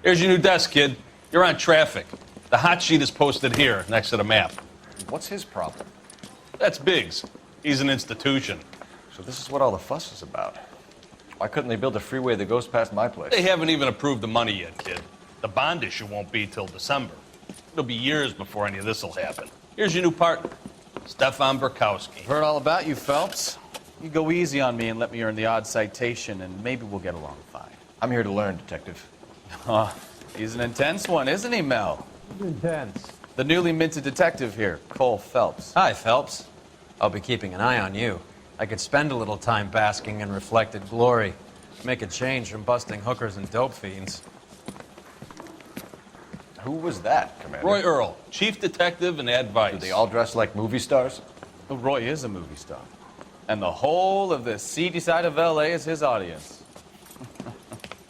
Here's your new desk, kid. You're on traffic. The hot sheet is posted here, next to the map. What's his problem? That's Biggs. He's an institution. So this is what all the fuss is about. Why couldn't they build a freeway that goes past my place? They haven't even approved the money yet, kid. The bond issue won't be till December. It'll be years before any of this will happen. Here's your new partner, Stefan Burkowski. Heard all about you, Phelps. You go easy on me and let me earn the odd citation, and maybe we'll get along fine. I'm here to learn, Detective. He's an intense one, isn't he, Mel? Intense. The newly minted detective here, Cole Phelps. Hi, Phelps. I'll be keeping an eye on you. I could spend a little time basking in reflected glory. Make a change from busting hookers and dope fiends. Who was that, Commander? Roy Earl, chief detective and advice. Do they all dress like movie stars? Well, Roy is a movie star. And the whole of the seedy side of L.A. is his audience.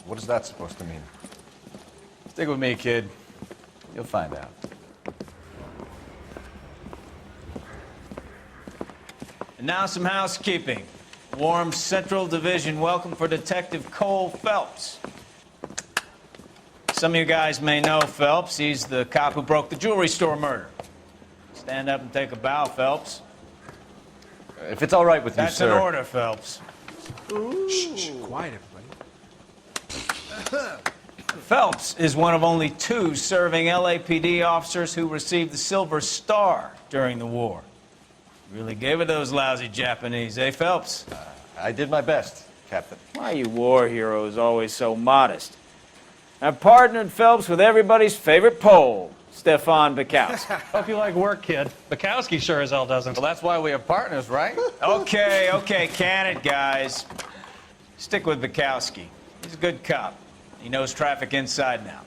What is that supposed to mean? Stick with me, kid. You'll find out. And now some housekeeping. Warm Central Division welcome for Detective Cole Phelps. Some of you guys may know Phelps. He's the cop who broke the jewelry store murder. Stand up and take a bow, Phelps. If it's all right with you, That's sir. an order, Phelps. Shh, quiet, everybody. Phelps is one of only 2 serving LAPD officers who received the Silver Star during the war. Really gave it those lousy Japanese, eh, Phelps? I did my best, Captain. Why are you war heroes always so modest? I've partnered Phelps with everybody's favorite Pole, Stefan Burkowski. Hope you like work, kid. Bukowski sure as hell doesn't. Well, that's why we have partners, right? Okay, can it, guys. Stick with Bukowski. He's a good cop. He knows traffic inside now.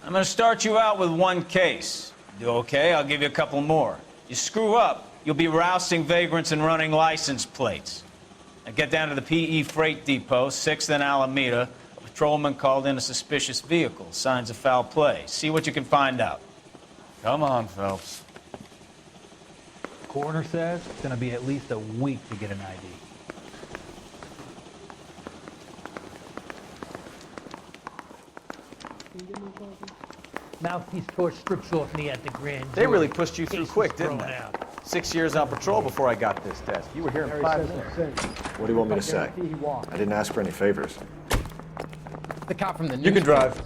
I'm going to start you out with 1 case. Do okay? I'll give you a couple more. You screw up, you'll be rousting vagrants and running license plates. Now get down to the PE Freight Depot, 6th and Alameda. A patrolman called in a suspicious vehicle. Signs of foul play. See what you can find out. Come on, Phelps. Coroner says it's going to be at least a week to get an ID. Mouthpiece torch strip saw me at the grand jury. They really pushed you through Case quick, was didn't thrown they? out. 6 years on patrol before I got this desk. You were here in 5 minutes. What do you want me to say? I didn't ask for any favors. The cop from the You can drive.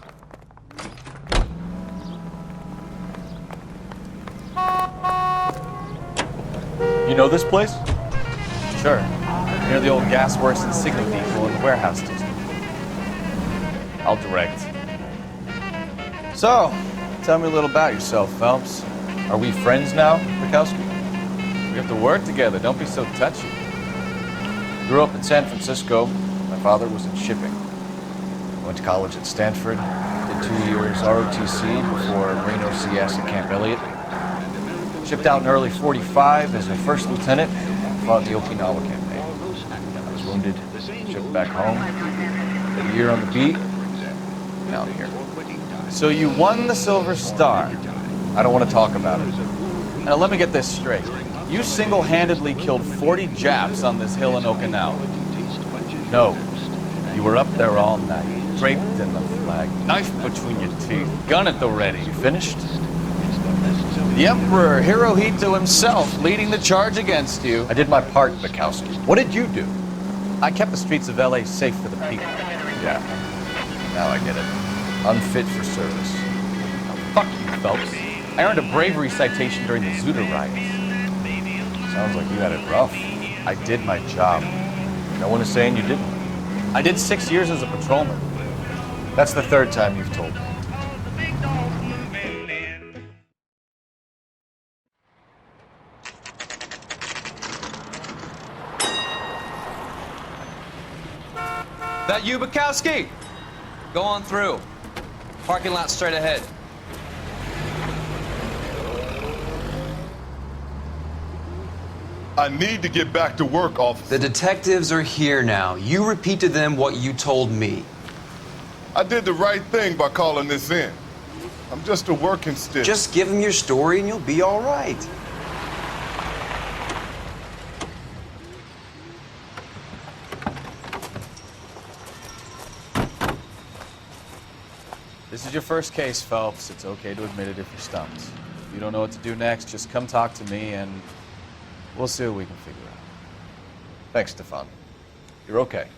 You know this place? Sure. Near the old gasworks and signal depot and warehouse district. I'll direct. So, tell me a little about yourself, Phelps. Are we friends now, Bukowski? We have to work together. Don't be so touchy. Grew up in San Francisco. My father was in shipping. Went to college at Stanford. Did 2 years ROTC before Reno CS at Camp Elliott. Shipped out in early '45 as a first lieutenant. Fought the Okinawa campaign. I was wounded. Shipped back home. Did a year on the beat. Now here. So you won the Silver Star. I don't want to talk about it. Now let me get this straight. You single-handedly killed 40 Japs on this hill in Okinawa. No. You were up there all night, draped in the flag, knife between your teeth, gun at the ready. You finished? The Emperor Hirohito himself leading the charge against you. I did my part, Bukowski. What did you do? I kept the streets of L.A. safe for the people. Yeah. Now I get it. Unfit for service. Now, fuck you, Phelps. I earned a bravery citation during the Zuda riots. Sounds like you had it rough. I did my job. No one is saying you didn't. I did 6 years as a patrolman. That's the 3rd time you've told me. That you, Bukowski? Go on through. Parking lot straight ahead. I need to get back to work, officer. The detectives are here now. You repeat to them what you told me. I did the right thing by calling this in. I'm just a working stiff. Just give them your story and you'll be all right. This is your first case, Phelps. It's okay to admit it if you're stumped. If you don't know what to do next, just come talk to me and we'll see what we can figure out. Thanks, Stefan. You're okay.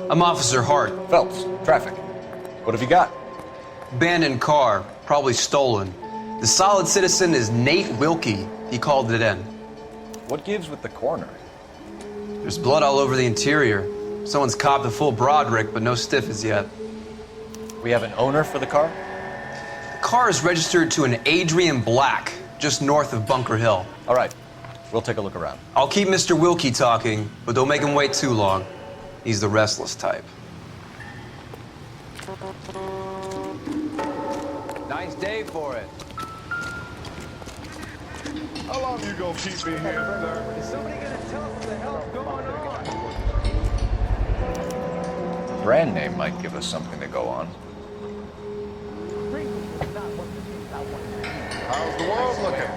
I'm Officer Hart. Phelps, traffic. What have you got? Abandoned car, probably stolen. The solid citizen is Nate Wilkie. He called it in. What gives with the coroner? There's blood all over the interior. Someone's copped a full Broderick, but no stiff as yet. We have an owner for the car? The car is registered to an Adrian Black, just north of Bunker Hill. All right, we'll take a look around. I'll keep Mr. Wilkie talking, but don't make him wait too long. He's the restless type. Nice day for it. How long you gonna keep me here, sir? Is somebody gonna tell us what the hell's going on? Brand name might give us something to go on. How's the world looking?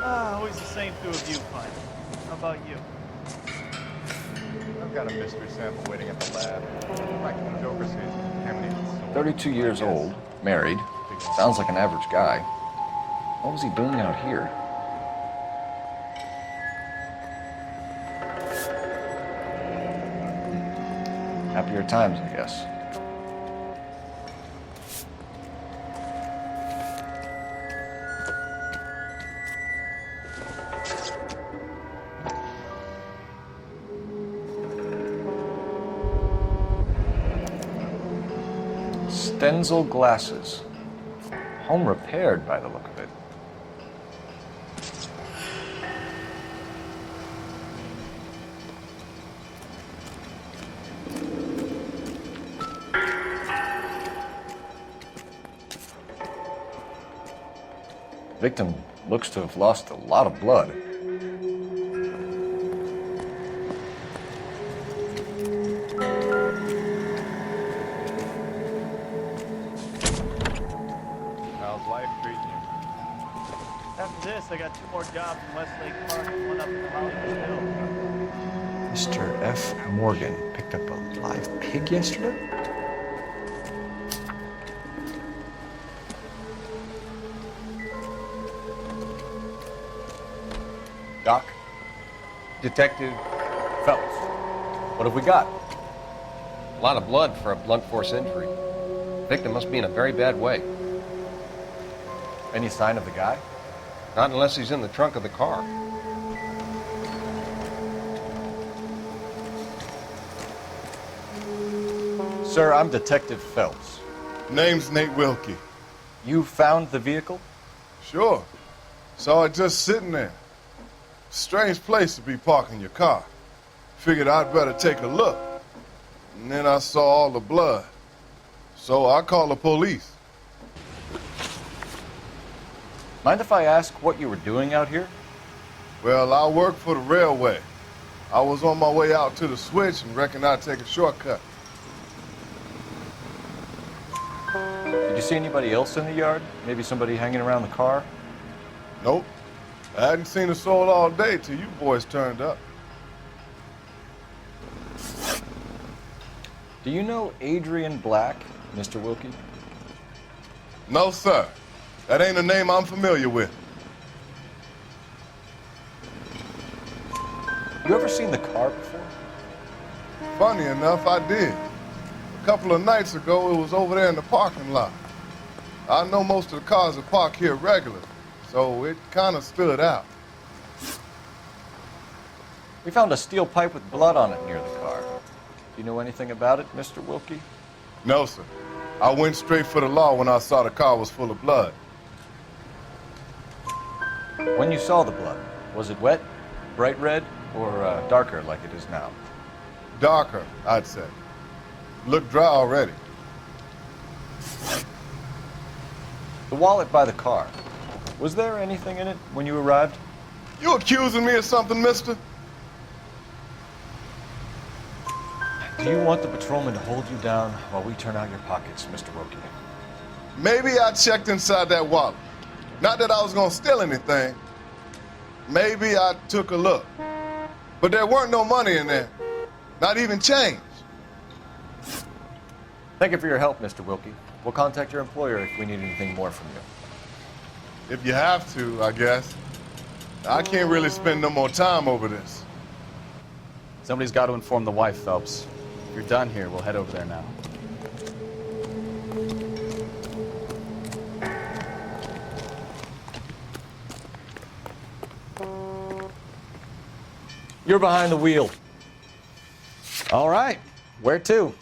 Always the same two of you, Pine. How about you? I've got a mystery sample waiting at the lab. Like the Joker says, contaminated soil. 32 years old, married. Sounds like an average guy. What was he doing out here? Happier times, I guess. Stenzel glasses. Home repaired by the look of it. Victim looks to have lost a lot of blood. How's life treating you? After this, I got 2 more jobs in Westlake Park and 1 up in Hollywood Hills. Mr. F. Morgan picked up a live pig yesterday? Doc? Detective, Phelps. What have we got? a lot of blood for a blunt force injury. Victim must be in a very bad way. Any sign of the guy? Not unless he's in the trunk of the car. Sir, I'm Detective Phelps. Name's Nate Wilkie. You found the vehicle? Sure. Saw it just sitting there. Strange place to be parking your car. Figured I'd better take a look. And then I saw all the blood. So I called the police. Mind if I ask what you were doing out here? Well, I work for the railway. I was on my way out to the switch and reckoned I'd take a shortcut. Did you see anybody else in the yard? Maybe somebody hanging around the car? Nope. I hadn't seen a soul all day till you boys turned up. Do you know Adrian Black, Mr. Wilkie? No, sir. That ain't a name I'm familiar with. You ever seen the car before? Funny enough, I did. A couple of nights ago, it was over there in the parking lot. I know most of the cars are parked here regularly, so it kind of stood out. We found a steel pipe with blood on it near the car. Do you know anything about it, Mr. Wilkie? No, sir. I went straight for the law when I saw the car was full of blood. When you saw the blood, was it wet, bright red, or darker like it is now? Darker, I'd say. Looked dry already. The wallet by the car. Was there anything in it when you arrived? You accusing me of something, mister? Do you want the patrolman to hold you down while we turn out your pockets, Mr. Wilkie? Maybe I checked inside that wallet. Not that I was gonna steal anything. Maybe I took a look. But there weren't no money in there. Not even change. Thank you for your help, Mr. Wilkie. We'll contact your employer if we need anything more from you. If you have to, I guess. I can't really spend no more time over this. Somebody's got to inform the wife, Phelps. If you're done here, we'll head over there now. You're behind the wheel. All right. Where to?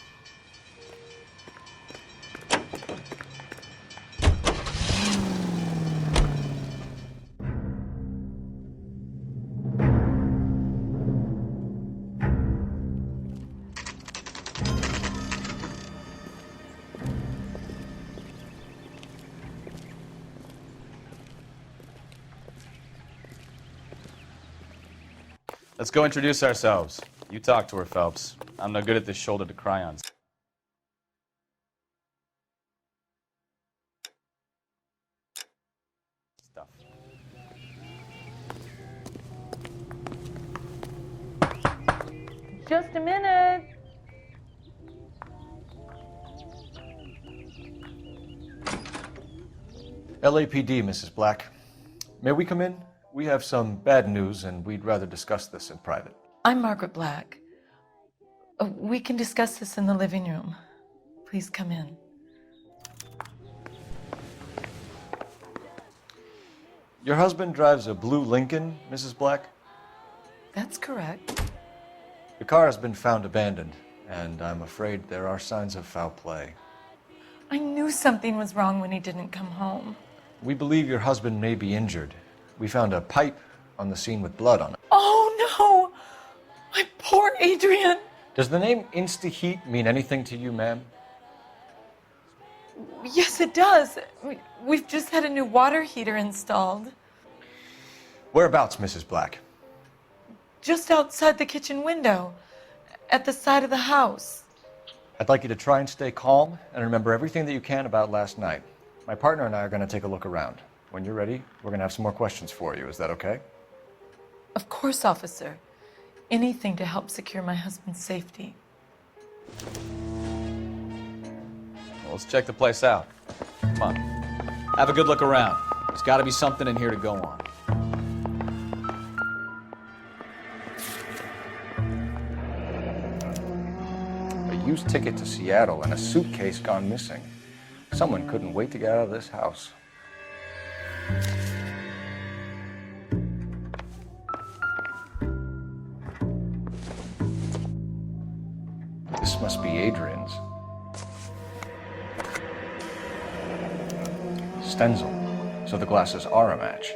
Let's go introduce ourselves. You talk to her, Phelps. I'm no good at this shoulder to cry on stuff. Just a minute. LAPD, Mrs. Black. May we come in? We have some bad news, and we'd rather discuss this in private. I'm Margaret Black. We can discuss this in the living room. Please come in. Your husband drives a blue Lincoln, Mrs. Black? That's correct. The car has been found abandoned, and I'm afraid there are signs of foul play. I knew something was wrong when he didn't come home. We believe your husband may be injured. We found a pipe on the scene with blood on it. Oh, no! My poor Adrian! Does the name Insta-Heat mean anything to you, ma'am? Yes, it does. We've just had a new water heater installed. Whereabouts, Mrs. Black? Just outside the kitchen window, at the side of the house. I'd like you to try and stay calm and remember everything that you can about last night. My partner and I are going to take a look around. When you're ready, we're going to have some more questions for you. Is that okay? Of course, officer. Anything to help secure my husband's safety. Well, let's check the place out. Come on. Have a good look around. There's got to be something in here to go on. A used ticket to Seattle and a suitcase gone missing. Someone couldn't wait to get out of this house. This must be Adrian's. Stencil, so the glasses are a match.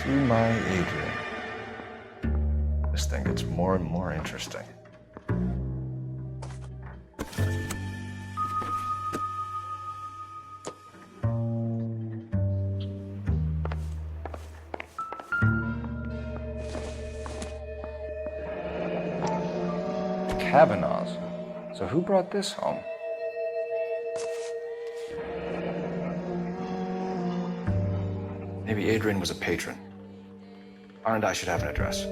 To my Adrian. This thing gets more and more interesting. Kavanaugh's. So who brought this home? Maybe Adrian was a patron. R&I should have an address.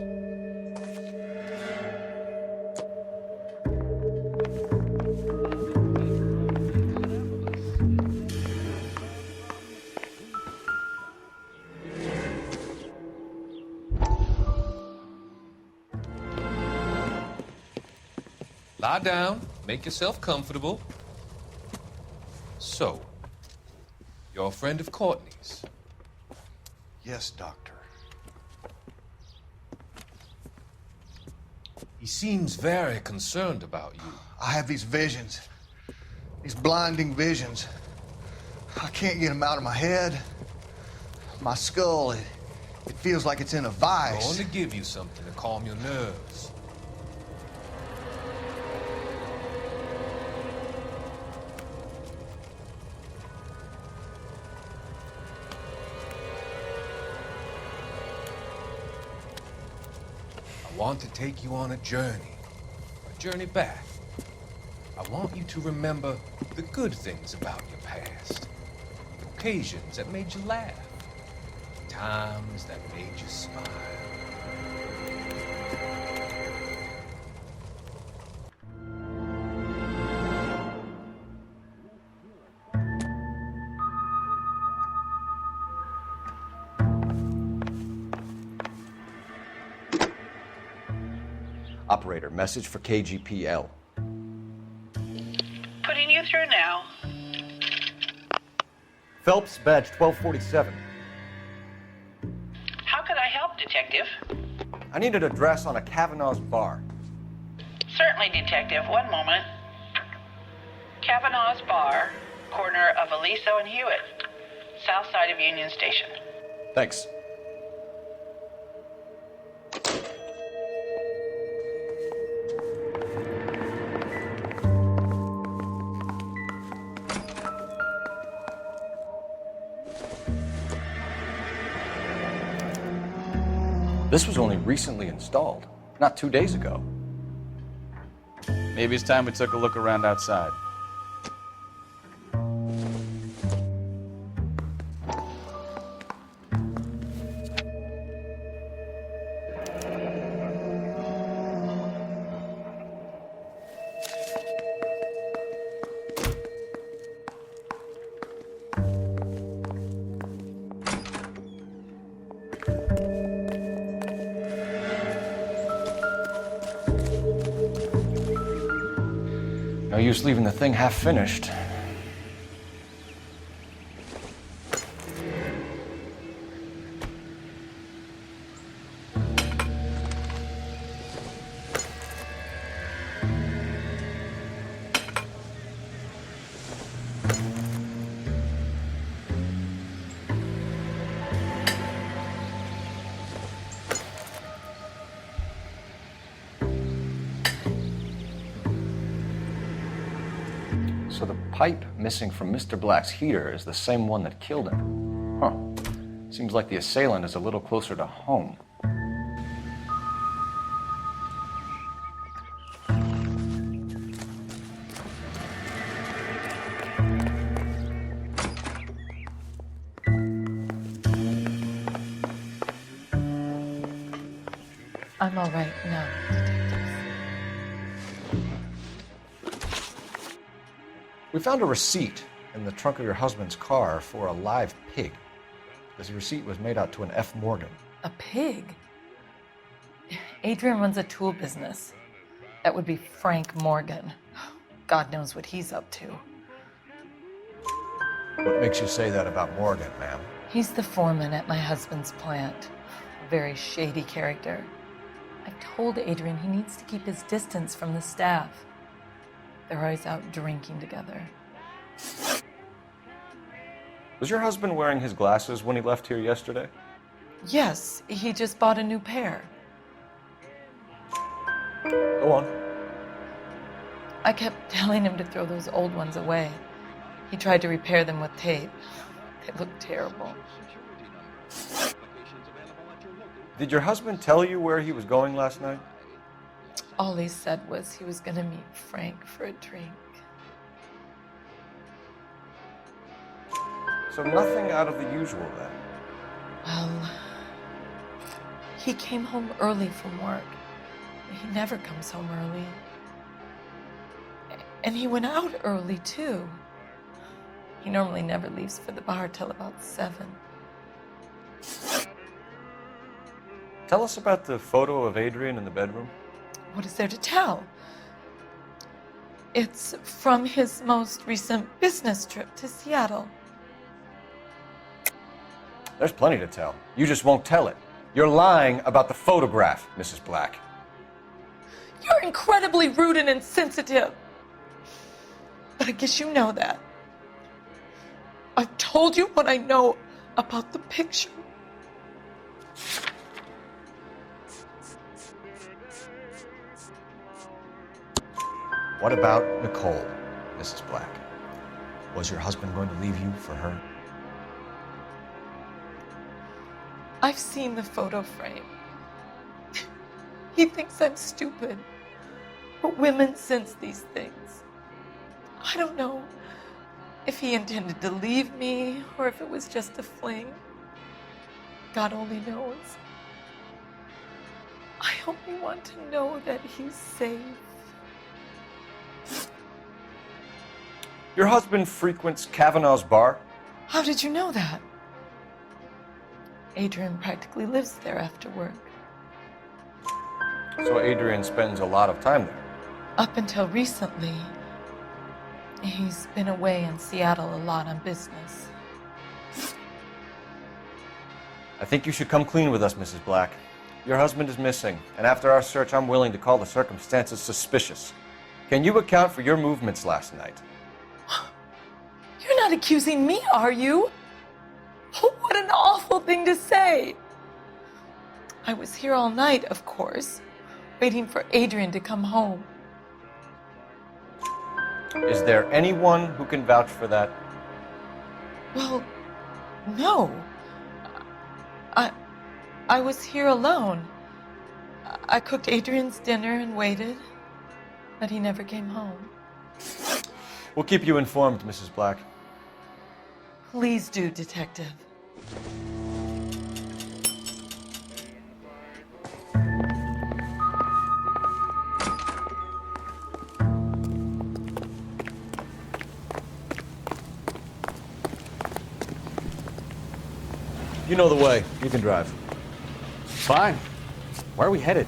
Lie down, make yourself comfortable. So, you're a friend of Courtney's? Yes, Doctor. He seems very concerned about you. I have these visions, these blinding visions. I can't get them out of my head. My skull, it feels like it's in a I vice. want to give you something to calm your nerves. I want to take you on a journey back. I want you to remember the good things about your past, occasions that made you laugh, times that made you smile. Operator, message for KGPL. Putting you through now. Phelps, badge 1247. How could I help, Detective? I need an address on a Kavanaugh's bar. Certainly, Detective. One moment. Kavanaugh's Bar, corner of Aliso and Hewitt, south side of Union Station. Thanks. This was only recently installed, not 2 days ago. Maybe it's time we took a look around outside. No use leaving the thing half finished. So the pipe missing from Mr. Black's heater is the same one that killed him. Huh. Seems like the assailant is a little closer to home. I'm all right now, detectives. We found a receipt in the trunk of your husband's car for a live pig. This receipt was made out to an F. Morgan. A pig? Adrian runs a tool business. That would be Frank Morgan. God knows what he's up to. What makes you say that about Morgan, ma'am? He's the foreman at my husband's plant. A very shady character. I told Adrian he needs to keep his distance from the staff. They're always out drinking together. Was your husband wearing his glasses when he left here yesterday? Yes, he just bought a new pair. Go on. I kept telling him to throw those old ones away. He tried to repair them with tape. They look terrible. Did your husband tell you where he was going last night? All he said was he was going to meet Frank for a drink. So nothing out of the usual then? Well, he came home early from work. He never comes home early. And he went out early, too. He normally never leaves for the bar till about 7. Tell us about the photo of Adrian in the bedroom. What is there to tell? It's from his most recent business trip to Seattle. There's plenty to tell. You just won't tell it. You're lying about the photograph, Mrs. Black. You're incredibly rude and insensitive. But I guess you know that. I've told you what I know about the picture. What about Nicole, Mrs. Black? Was your husband going to leave you for her? I've seen the photo frame. He thinks I'm stupid. But women sense these things. I don't know if he intended to leave me or if it was just a fling. God only knows. I only want to know that he's safe. Your husband frequents Kavanaugh's bar? How did you know that? Adrian practically lives there after work. So Adrian spends a lot of time there. Up until recently, he's been away in Seattle a lot on business. I think you should come clean with us, Mrs. Black. Your husband is missing, and after our search, I'm willing to call the circumstances suspicious. Can you account for your movements last night? You're not accusing me, are you? What an awful thing to say. I was here all night, of course, waiting for Adrian to come home. Is there anyone who can vouch for that? Well, no. I was here alone. I cooked Adrian's dinner and waited, but he never came home. We'll keep you informed, Mrs. Black. Please do, Detective. You know the way. You can drive. Fine. Where are we headed?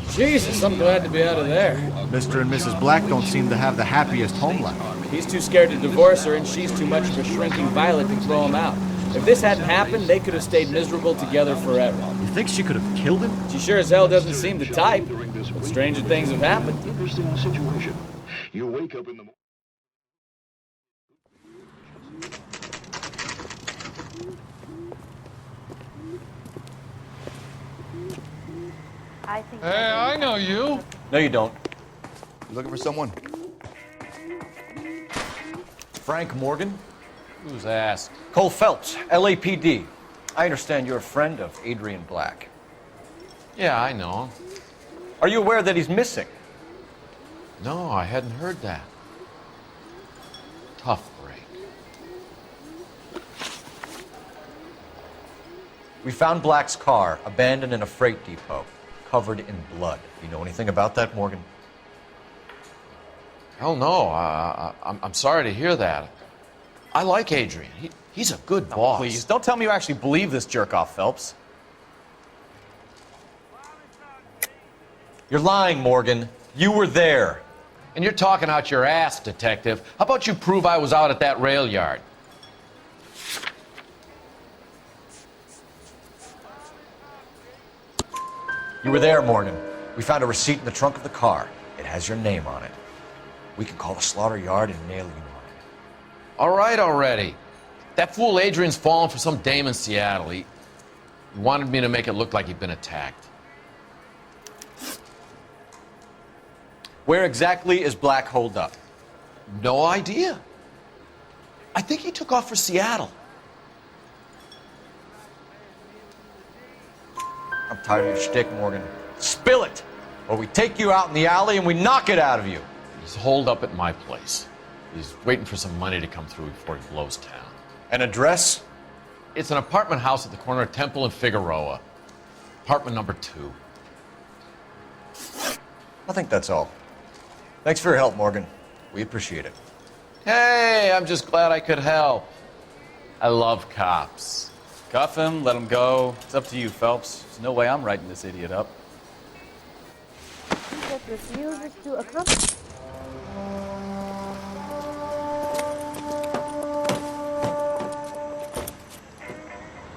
Jesus, I'm glad to be out of there. Mr. and Mrs. Black don't seem to have the happiest home life. He's too scared to divorce her, and she's too much of a shrinking violet to throw him out. If this hadn't happened, they could have stayed miserable together forever. You think she could have killed him? She sure as hell doesn't seem to type. But stranger things have happened. Interesting situation. You wake up in the morning. Hey, I know you. No, you don't. You looking for someone? Frank Morgan? Who's asked? Cole Phelps, LAPD. I understand you're a friend of Adrian Black. Yeah, I know. Are you aware that he's missing? No, I hadn't heard that. Tough break. We found Black's car abandoned in a freight depot, covered in blood. You know anything about that, Morgan? Hell no. I'm sorry to hear that. I like Adrian. He's a good boss. Please, don't tell me you actually believe this jerk-off, Phelps. You're lying, Morgan. You were there. And you're talking out your ass, Detective. How about you prove I was out at that rail yard? You were there, Morgan. We found a receipt in the trunk of the car. It has your name on it. We can call the slaughter yard and nail you on it. All right already. That fool Adrian's fallen for some dame in Seattle. He wanted me to make it look like he'd been attacked. Where exactly is Black holed up? No idea. I think he took off for Seattle. I'm tired of your shtick, Morgan. Spill it! Or we take you out in the alley and we knock it out of you. He's holed up at my place. He's waiting for some money to come through before he blows town. An address? It's an apartment house at the corner of Temple and Figueroa. Apartment number 2. I think that's all. Thanks for your help, Morgan. We appreciate it. Hey, I'm just glad I could help. I love cops. Cuff him, let him go. It's up to you, Phelps. There's no way I'm writing this idiot up.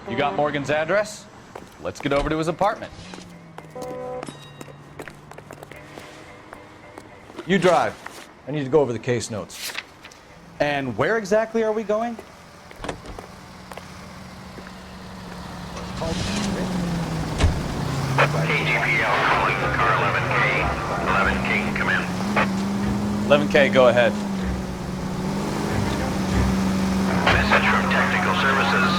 You got Morgan's address? Let's get over to his apartment. You drive. I need to go over the case notes. And where exactly are we going? KGPL calling car 11K. 11K, come in. 11K, go ahead. Message from Technical Services.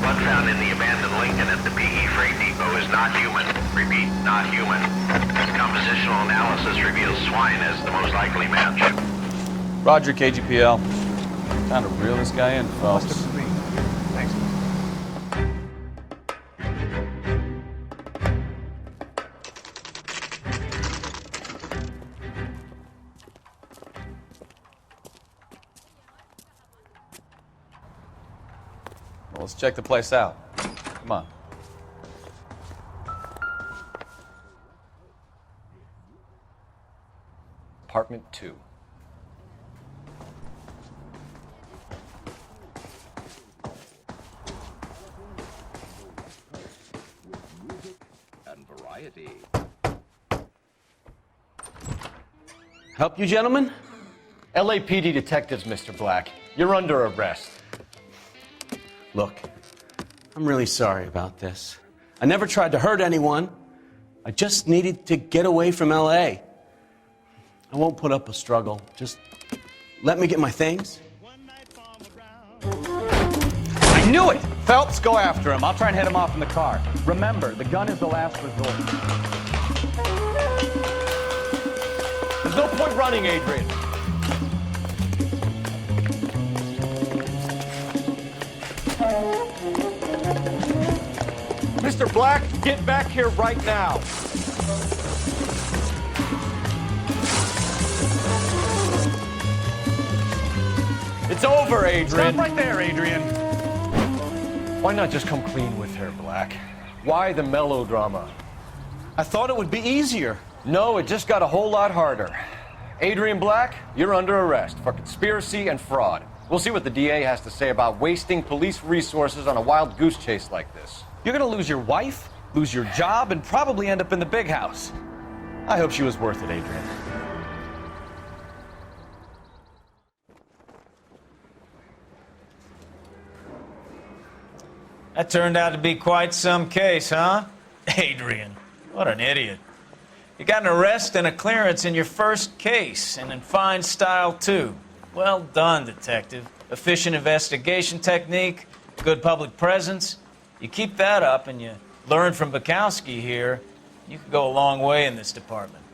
Blood found in the abandoned Lincoln at the PE Freight Depot is not human. Repeat, not human. Compositional analysis reveals swine as the most likely match. Roger, KGPL. Time to reel this guy in, folks. Thanks. Well, let's check the place out. Come on. Apartment 2. And variety. Help you, gentlemen? LAPD detectives, Mr. Black. You're under arrest. Look, I'm really sorry about this. I never tried to hurt anyone. I just needed to get away from LA. I won't put up a struggle. Just let me get my things. I knew it! Phelps, go after him. I'll try and head him off in the car. Remember, the gun is the last resort. There's no point running, Adrian. Mr. Black, get back here right now. It's over, Adrian. Stop right there, Adrian. Why not just come clean with her, Black? Why the melodrama? I thought it would be easier. No, it just got a whole lot harder. Adrian Black, you're under arrest for conspiracy and fraud. We'll see what the DA has to say about wasting police resources on a wild goose chase like this. You're gonna lose your wife, lose your job, and probably end up in the big house. I hope she was worth it, Adrian. That turned out to be quite some case, huh? Adrian, what an idiot. You got an arrest and a clearance in your first case, and in fine style, too. Well done, detective. Efficient investigation technique, good public presence. You keep that up and you learn from Bukowski here, you could go a long way in this department.